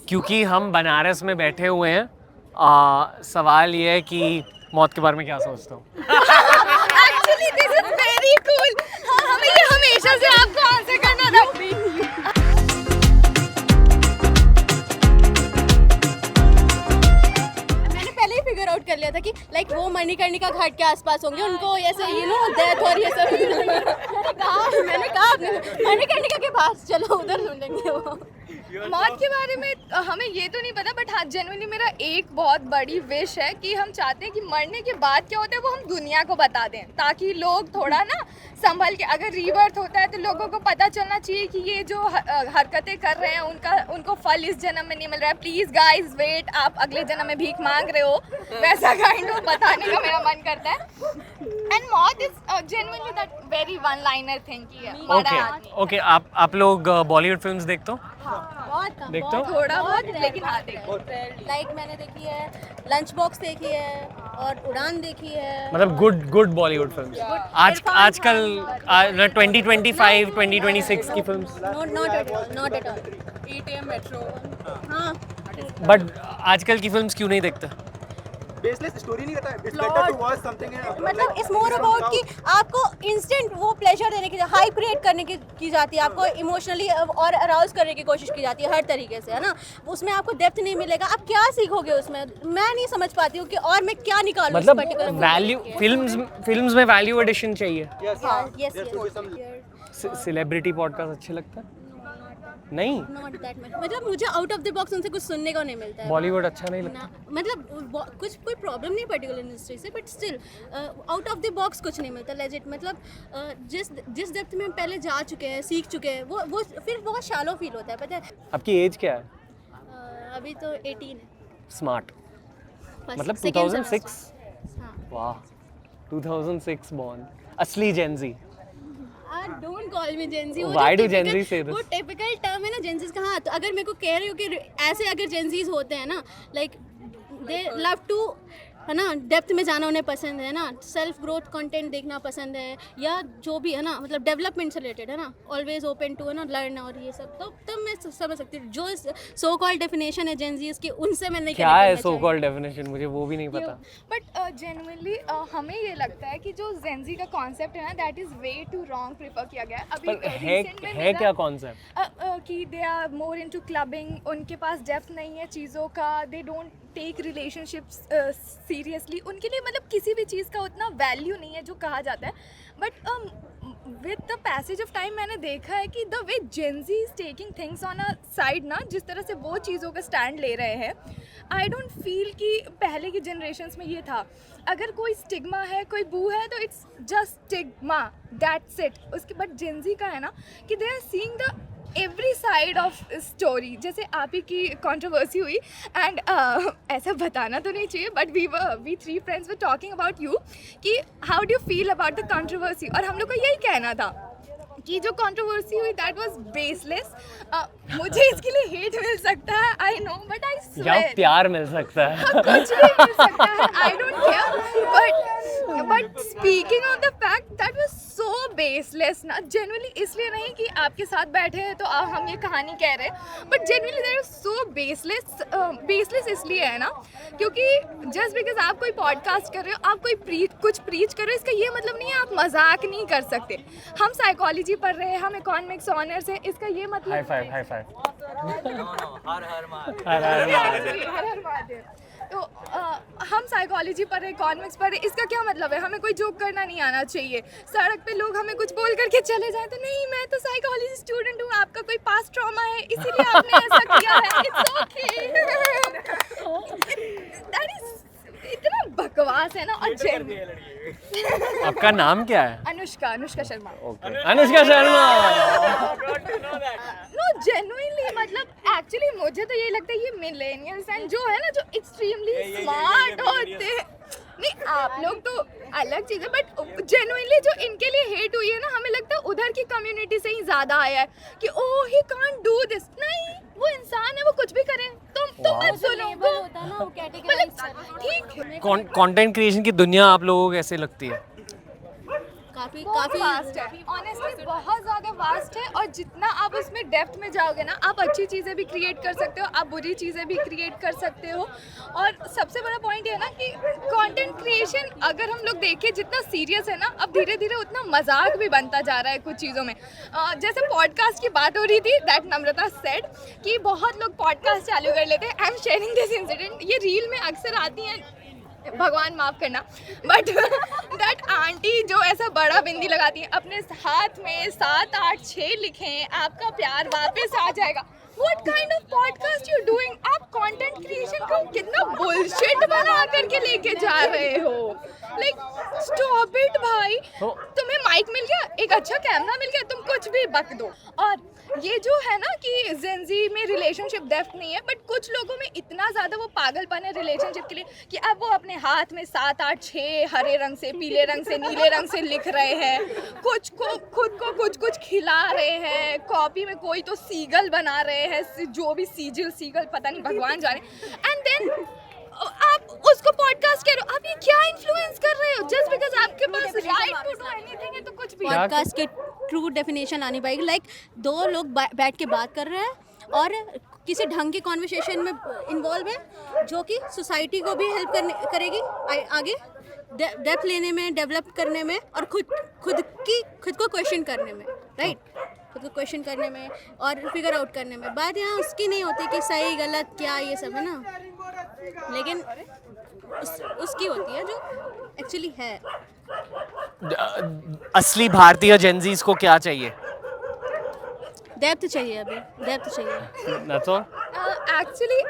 क्योंकि हम बनारस में बैठे हुए हैं, सवाल ये है कि मौत के बारे में क्या सोचता हूँ। Actually, this is very cool. हाँ, हमें ये हमेशा से आपको आंसर करना था। मैंने पहले ही फिगर आउट कर लिया था कि लाइक वो मणिकर्णिका घाट के आसपास होंगे, उनको ऐसे डेथ और ये सब। मैंने कहा मणिकर्णिका के पास चलो, उधर ढूंढेंगे वो। मौत के बारे में हमें ये तो नहीं पता, बट हाँ जेन्युइनली मेरा एक बहुत बड़ी विश है कि हम चाहते हैं कि मरने के बाद क्या होता है वो हम दुनिया को बता दें, ताकि लोग थोड़ा ना संभल के, अगर रीबर्थ होता है तो लोगों को पता चलना चाहिए कि ये जो हरकतें कर रहे हैं उनको फल इस जन्म में नहीं मिल रहा है। प्लीज़ गाइज वेट, आप अगले जन्म में भीख मांग रहे हो, वैसा काइंड ऑफ बताने का मेरा मन करता है। एंड मौत is genuinely that very one liner thing की ओके, आप लोग बॉलीवुड फिल्म्स देखते हो? बहुत देखते हो? थोड़ा बहुत, लेकिन हाँ देखो। लाइक मैंने देखी है, लंच बॉक्स देखी है और उड़ान देखी है। मतलब गुड बॉलीवुड फिल्म्स। आजकल 2025 2026 की films. Not at all. ATM metro. हाँ, बट आजकल की फिल्म्स क्यों नहीं देखते? बेसलेस स्टोरी नहीं रहता है, it's better to watch something मतलब इट्स मोर अबाउट कि आपको इंस्टेंट वो प्लेजर देने की, हाई क्रिएट करने की जाती है, आपको इमोशनली और अराउज करने की कोशिश की जाती है हर तरीके से, है ना। उसमें आपको डेप्थ नहीं मिलेगा, आप क्या सीखोगे उसमें, मैं नहीं समझ पाती हूँ कि और मैं क्या निकालूं। मतलब वैल्यू फिल्म्स में वैल्यू एडिशन चाहिए। यस सेलिब्रिटी पॉडकास्ट अच्छे लगता है? नहीं, नॉट दैट मच। मतलब मुझे आउट ऑफ द बॉक्स उनसे कुछ सुनने को नहीं मिलता है। बॉलीवुड अच्छा नहीं लगता? मतलब कुछ कोई प्रॉब्लम नहीं पर्टिकुलर इंडस्ट्री से, but still out of the box कुछ नहीं मिलता लेजिट। मतलब जिस डेप्थ में हम पहले जा चुके हैं, सीख चुके हैं, वो फिर बहुत शैलो फील होता है, पता है। आपकी एज क्या है? अभी तो 18 है। स्मार्ट। बस मतलब second 2006? semester। हाँ। वाह, 2006 born, असली Gen Z. Don't call me Gen Z. Why do Gen Z say this? वो टिपिकल टर्म है ना जेंजीज का। हाँ, तो अगर मेरे को कह रही हो कि ऐसे अगर जेंजीज होते हैं ना, लाइक दे लव टू, है ना, डेप्थ में जाना उन्हें पसंद है ना, सेल्फ ग्रोथ कंटेंट देखना पसंद है, या जो भी है ना, मतलब डेवलपमेंट से रिलेटेड, है ना, ऑलवेज ओपन टू, है ना, लर्न और ये सब, तो तब मैं समझ सकती हूँ। जो सो कॉल्ड डेफिनेशन है जेंजीज की, उनसे मैं नहीं क्या है सो कॉल्ड डेफिनेशन? मुझे वो भी नहीं पता। बट जेन्युइनली हमें ये लगता है कि जो जेंजी का कॉन्सेप्ट है ना, that is way too wrong prefer किया गया है। अभी पर recent में है मेरा- क्या कॉन्सेप्ट? कि they are more into clubbing, उनके पास डेप्थ नहीं है चीज़ों का, they don't take relationships seriously, उनके लिए मतलब किसी भी चीज़ का उतना वैल्यू नहीं है जो कहा जाता है। But with the passage of time मैंने देखा है कि the way Gen Z is taking things on a side ना, जिस तरह से वो चीज़ों का स्टैंड ले रहे हैं, आई डोंट फील कि पहले की जनरेशन्स में ये था। अगर कोई स्टिग्मा है, कोई बू है, तो it's just stigma, that's it. उसके बट जेंजी का है ना कि they are seeing the every side of story. जैसे आप ही की कंट्रोवर्सी हुई, एंड ऐसा बताना तो नहीं चाहिए, but we 3 friends were talking about you कि how do you feel about the controversy, और हम लोग का यही कहना था कि जो कंट्रोवर्सी हुई दैट वाज बेसलेस। मुझे इसके लिए हेट मिल सकता है, आई नो, बट आई या स्वेयर प्यार मिल सकता है। कुछ भी मिल सकता है, I don't care, but speaking of the fact that was so baseless ना, जेन्युइनली, इसलिए नहीं कि आपके साथ बैठे हैं तो हम ये कहानी कह रहे हैं, but genuinely that was so baseless इसलिए है ना, क्योंकि जस्ट बिकॉज आप कोई पॉडकास्ट कर रहे हो, आप कोई कुछ प्रीच कर रहे हो, इसका ये मतलब नहीं है आप मजाक नहीं कर सकते। हम साइकोलॉजी पढ़ रहे हैं, हम इकोनॉमिक्स ऑनर्स है, इसका ये मतलब हाई फाइव। हर हर महादेव। तो हम साइकोलॉजी पढ़ रहे, इकोनॉमिक्स पढ़ रहे, इसका क्या मतलब है हमें कोई जोक करना नहीं आना चाहिए। सड़क पे लोग हमें कुछ बोल करके चले जाएं तो नहीं, मैं तो साइकोलॉजी स्टूडेंट हूँ, आपका कोई पास्ट ट्रॉमा है इसीलिए आपने ऐसा किया है, इट्स ओके। दैट इज इतना बकवास है ना। और आपका नाम क्या है? Anushka Sharma. Okay, Anushka Sharma. No genuinely, मतलब एक्चुअली मुझे तो ये लगता है ये मिलेनियल्स एंड जो है ना, जो एक्सट्रीमली स्मार्ट होते हैं, नहीं आप लोग तो अलग चीज़ है, बट जेन्युइनली जो इनके लिए हेट हुई है ना, हमें लगता है उधर की कम्युनिटी से ही ज़्यादा आया है कि ओह ही कांट डू दिस। नहीं, वो इंसान है, वो कुछ भी करें, तुम मत सुनो। होता है ना, वो कैटेगराइज ठीक है। कंटेंट क्रिएशन की दुनिया आप लोगों को कैसे लगती है? काफ़ी काफी वास्ट है, ऑनेस्टली बहुत ज़्यादा वास्ट है। और जितना आप उसमें डेप्थ में जाओगे ना, आप अच्छी चीज़ें भी क्रिएट कर सकते हो, आप बुरी चीज़ें भी क्रिएट कर सकते हो। और सबसे बड़ा पॉइंट ये है ना कि कंटेंट क्रिएशन अगर हम लोग देखें जितना सीरियस है ना, अब धीरे धीरे उतना मजाक भी बनता जा रहा है कुछ चीज़ों में। जैसे पॉडकास्ट की बात हो रही थी, दैट नम्रता सेड कि बहुत लोग पॉडकास्ट चालू कर लेते हैं। I am sharing this incident, ये रील में अक्सर आती हैं, भगवान माफ़ करना, बट दैट आंटी जो ऐसा बड़ा बिंदी लगाती है, अपने हाथ में 7, 8, 6 लिखें, आपका प्यार वापस आ जाएगा। What kind of podcast you doing? आप कंटेंट क्रिएशन को कितना बुलशिट बना करके लेके जा रहे हो। Like stop it भाई, तुम्हें माइक मिल गया, एक अच्छा कैमरा मिल गया, तुम कुछ भी बक दो। और ये जो है ना कि जेंजी में रिलेशनशिप डेप्थ नहीं है, बट कुछ लोगों में इतना ज़्यादा वो पागलपन है रिलेशनशिप के लिए कि अब वो अपने हाथ में 7, 8, 6 हरे रंग से, पीले रंग से, नीले रंग से लिख रहे हैं, कुछ को खुद को कुछ खिला रहे हैं, कॉपी में कोई तो सीगल बना रहे हैं, जो भी सीगल पता नहीं भगवान जाने। एंड देन आप उसको पॉडकास्ट कह रहे हो, आप ये क्या इन्फ्लुएंस कर रहे हो? जस्ट बिकॉज आपके पास राइट टू डू एनीथिंग है तो कुछ भी। पॉडकास्ट की ट्रू डेफिनेशन आनी पड़ेगी। लाइक दो लोग बैठ के बात कर रहे हैं और किसी ढंग की कॉन्वर्सेशन में इन्वॉल्व है, जो कि सोसाइटी को भी हेल्प करेगी आगे डेप्थ लेने में, डेवलप करने में, और खुद को क्वेश्चन करने में, राइट? खुद को क्वेश्चन करने में और फिगर आउट करने में। बात यहाँ उसकी नहीं होती कि सही गलत क्या ये सब है ना, लेकिन उसकी होती है जो एक्चुअली है। असली भारतीय जेंजीज को क्या चाहिए? डेप्थ चाहिए, अभी डेप्थ चाहिए। That's all? एक्चुअली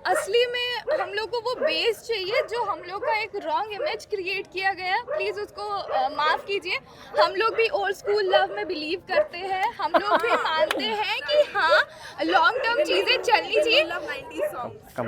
असली में हम लोग को वो बेस चाहिए जो हम लोग का एक रॉन्ग इमेज क्रिएट किया गया। प्लीज़ उसको माफ़ कीजिए। हम लोग भी ओल्ड स्कूल लव में बिलीव करते हैं, हम लोग भी मानते हैं कि हाँ लॉन्ग टर्म चीज़ें चलनी चाहिए।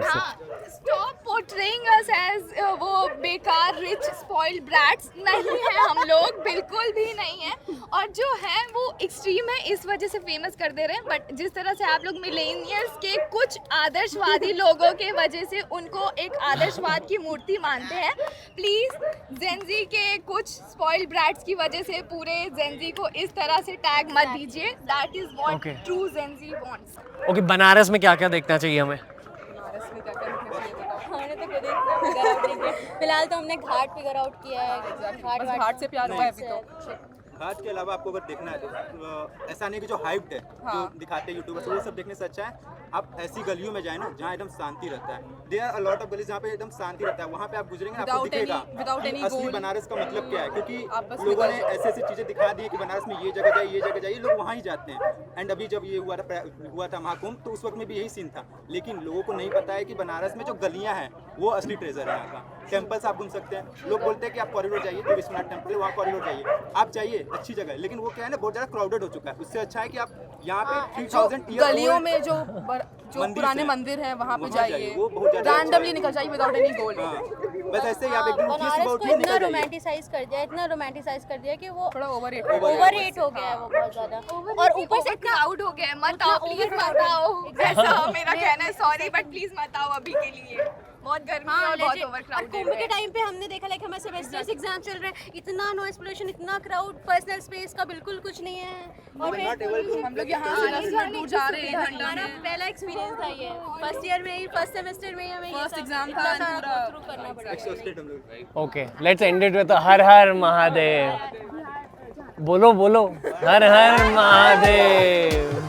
हाँ, स्टॉप पोर्ट्रेइंग अस एज वो बेकार रिच स्पॉइल्ड ब्रैट्स। नहीं है हम लोग, बिल्कुल भी नहीं है। और जो है वो एक्सट्रीम है, इस वजह से फेमस कर दे रहे हैं। बट जिस तरह से आप लोग मिलेनियल्स के कुछ आदर्शवादी लोगों के वजह से उनको एक आदर्शवाद की मूर्ति मानते हैं, प्लीज जेंजी के कुछ स्पॉइल्ड ब्रैट्स की वजह से पूरे जेंजी को इस तरह से टैग मत दीजिए। That is what true Gen Z wants. Okay, Banaras में क्या क्या देखना चाहिए हमें? हमने तो खुद ही फिगर आउट नहीं किया। फिलहाल तो हमने घाट फिगर आउट किया है। घाट से प्यार हुआ है अभी तो। घाट के अलावा आपको अगर देखना है तो ऐसा नहीं कि जो हाइप्ड है, जो दिखाते हैं यूट्यूबर्स, वो सब देखने से अच्छा है आप ऐसी गलियों में जाए ना जहाँ एकदम शांति रहता है। There are a lot of गलीज जहाँ पे एकदम शांति रहता है, वहाँ पे आप गुजरेंगे आपको दिखेगा कि असली बनारस का मतलब क्या है। क्योंकि लोगों ने ऐसी ऐसी चीज़ें दिखा दी कि बनारस में ये जगह जाइए, ये जगह जाइए, लोग वहाँ ही जाते हैं। एंड अभी जब ये हुआ था महाकुंभ, तो उस वक्त में भी यही सीन था। लेकिन लोगों को नहीं पता है कि बनारस में जो गलियाँ हैं वो असली ट्रेजर है यहाँ का। टेम्पल्स आप घूम सकते हैं, लोग बोलते हैं कि आप कॉरिडोर जाइए, जो विश्वनाथ टेम्पल है वहाँ कॉरिडोर जाइए, आप जाइए, अच्छी जगह है। लेकिन वो क्या है ना, बहुत ज़्यादा क्राउडेड हो चुका है। उससे अच्छा है कि आप यहाँ पे 3000 गलियों में जो पुराने मंदिर है वहाँ पे जाइए, रैंडमली निकल जाइए विदाउट एनी गोल। बस ऐसे ही आप एक दिन उठिए, सुबह उठिए, इतना निकल जाइए। रोमांटिसाइज कर दिया कि वो थोड़ा ओवररेट ओवररेट हो गया है वो बहुत ज्यादा। और ऊपर से क्राउड हो गया है। मत आओ प्लीज, मत आओ, ऐसा मेरा कहना है। सॉरी बट प्लीज मत आओ अभी के लिए, बहुत गर्मी है और बहुत ओवर क्राउडेड है। कुंभ के टाइम पे हमने देखा लाइक हमारे सेमेस्टर्स एग्जाम चल रहे हैं, इतना नॉइस पोल्यूशन, इतना क्राउड, पर्सनल स्पेस का बिल्कुल कुछ नहीं है। और हम लोग यहाँ से 10 मिनट दूर जा रहे हैं। हमारा पहला एक्सपीरियंस था ये, फर्स्ट ईयर में ही, फर्स्ट सेमेस्टर में ही हमें First exam था and पूरा थ्रू करना पड़ा। Exhausted हम लोग। Okay, let's end it with Har Har Mahadev. बोलो बोलो, हर हर महादेव।